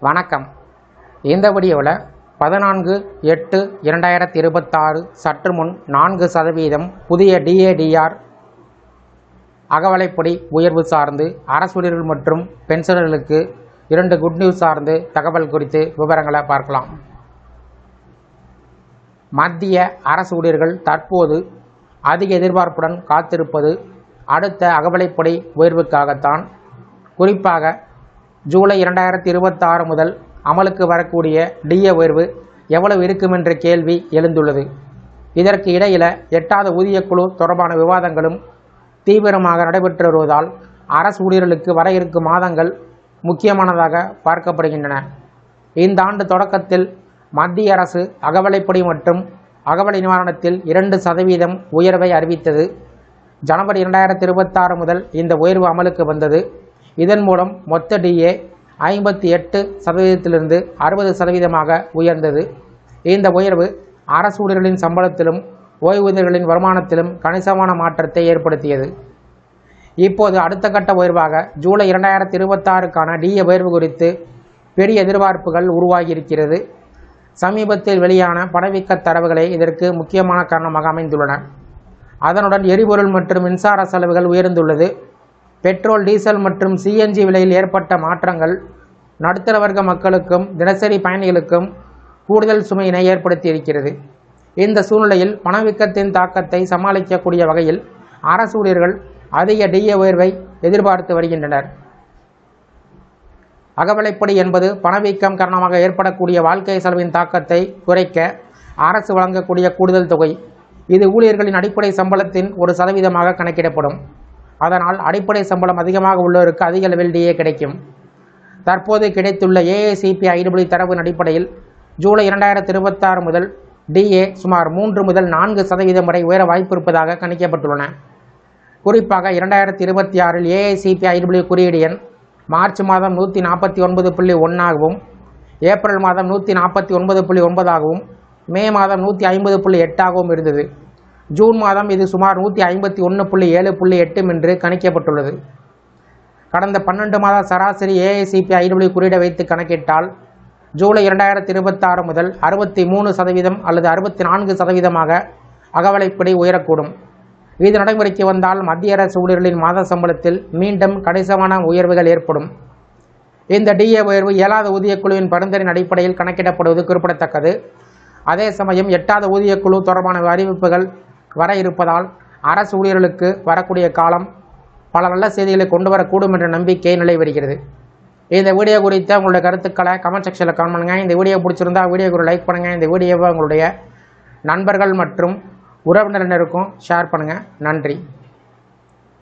வணக்கம். இந்த வீடியோவில் 14/8/2026 சற்று முன் 4% புதிய DADR அகவலைப்படி உயர்வு சார்ந்து அரசு ஊழியர்கள் மற்றும் பென்ஷனர்களுக்கு 2 குட் நியூஸ் சார்ந்து தகவல் குறித்து விவரங்களை பார்க்கலாம். மத்திய அரசு ஊழியர்கள் தற்போது அதிக எதிர்பார்ப்புடன் காத்திருப்பது அடுத்த அகவலைப்படி உயர்வுக்காகத்தான். குறிப்பாக ஜூலை 2026 முதல் அமலுக்கு வரக்கூடிய DA உயர்வு எவ்வளவு இருக்கும் என்ற கேள்வி எழுந்துள்ளது. இதற்கு இடையில் 8வது ஊதியக்குழு தொடர்பான விவாதங்களும் தீவிரமாக நடைபெற்று வருவதால் அரசு ஊழியர்களுக்கு வர இருக்கும் மாதங்கள் முக்கியமானதாக பார்க்கப்படுகின்றன. இந்த ஆண்டு தொடக்கத்தில் மத்திய அரசு அகவலைப்படி மற்றும் அகவலை நிவாரணத்தில் 2% உயர்வை அறிவித்தது. ஜனவரி 2026 முதல் இந்த உயர்வு அமலுக்கு வந்தது. இதன் மூலம் மொத்த DA 58%லிருந்து 60% உயர்ந்தது. இந்த உயர்வு அரசு ஊழியர்களின் சம்பளத்திலும் ஓய்வூதியர்களின் வருமானத்திலும் கணிசமான மாற்றத்தை ஏற்படுத்தியது. இப்போது அடுத்த கட்ட உயர்வாக ஜூலை 2026க்கான DA உயர்வு குறித்து பெரிய எதிர்பார்ப்புகள் உருவாகியிருக்கிறது. சமீபத்தில் வெளியான பணவீக்க தரவுகளே இதற்கு முக்கியமான காரணமாக அமைந்துள்ளன. அதனுடன் எரிபொருள் மற்றும் மின்சார செலவுகள் உயர்ந்துள்ளது. பெட்ரோல், டீசல் மற்றும் CNG விலையில் ஏற்பட்ட மாற்றங்கள் நடுத்தர வர்க்க மக்களுக்கும் தினசரி பயணிகளுக்கும் கூடுதல் சுமையினை ஏற்படுத்தியிருக்கிறது. இந்த சூழ்நிலையில் பணவீக்கத்தின் தாக்கத்தை சமாளிக்கக்கூடிய வகையில் அரசு ஊழியர்கள் அதிக DA உயர்வை எதிர்பார்த்து வருகின்றனர். அகவலைப்படி என்பது பணவீக்கம் காரணமாக ஏற்படக்கூடிய வாழ்க்கை செலவின் தாக்கத்தை குறைக்க அரசு வழங்கக்கூடிய கூடுதல் தொகை. இது ஊழியர்களின் அடிப்படை சம்பளத்தின் 1% கணக்கிடப்படும். அதனால் அடிப்படை சம்பளம் அதிகமாக உள்ளவருக்கு அதிக அளவில் DA கிடைக்கும். தற்போது கிடைத்துள்ள AICPE தரவின் அடிப்படையில் ஜூலை 2026 முதல் DA சுமார் 3 முதல் 4% வரை உயர வாய்ப்பு இருப்பதாக கணிக்கப்பட்டுள்ளன. குறிப்பாக 2026இல் AICPE குறியீடு எண் மார்ச் மாதம் 149.1 ஏப்ரல் மாதம் 149.9 மே மாதம் 150.8 இருந்தது. ஜூன் மாதம் இது சுமார் 151.7 என்று கணிக்கப்பட்டுள்ளது. கடந்த 12 மாத சராசரி AICPE குறியீடை வைத்து கணக்கிட்டால் ஜூலை 2026 முதல் 63% அல்லது 64% அகவலைப்படி உயரக்கூடும். இது நடைமுறைக்கு வந்தால் மத்திய அரசு ஊழியர்களின் மாத சம்பளத்தில் மீண்டும் கணிசமான உயர்வுகள் ஏற்படும். இந்த DA உயர்வு 7வது ஊதியக்குழுவின் பரிந்துரையின் அடிப்படையில் கணக்கிடப்படுவது குறிப்பிடத்தக்கது. அதே சமயம் 8வது ஊதியக்குழு தொடர்பான அறிவிப்புகள் வர இருப்பதால் அரசு ஊழியர்களுக்கு வரக்கூடிய காலம் பல நல்ல செய்திகளை கொண்டு வரக்கூடும் என்ற நம்பிக்கை நிலை வருகிறது. இந்த வீடியோ குறித்த உங்களுடைய கருத்துக்களை கமெண்ட் செக்ஷனில் கமெண்ட் பண்ணுங்கள். இந்த வீடியோ பிடிச்சிருந்தால் வீடியோக்கு ஒரு லைக் பண்ணுங்கள். இந்த வீடியோவை உங்களுடைய நண்பர்கள் மற்றும் உறவினரினருக்கும் ஷேர் பண்ணுங்கள். நன்றி.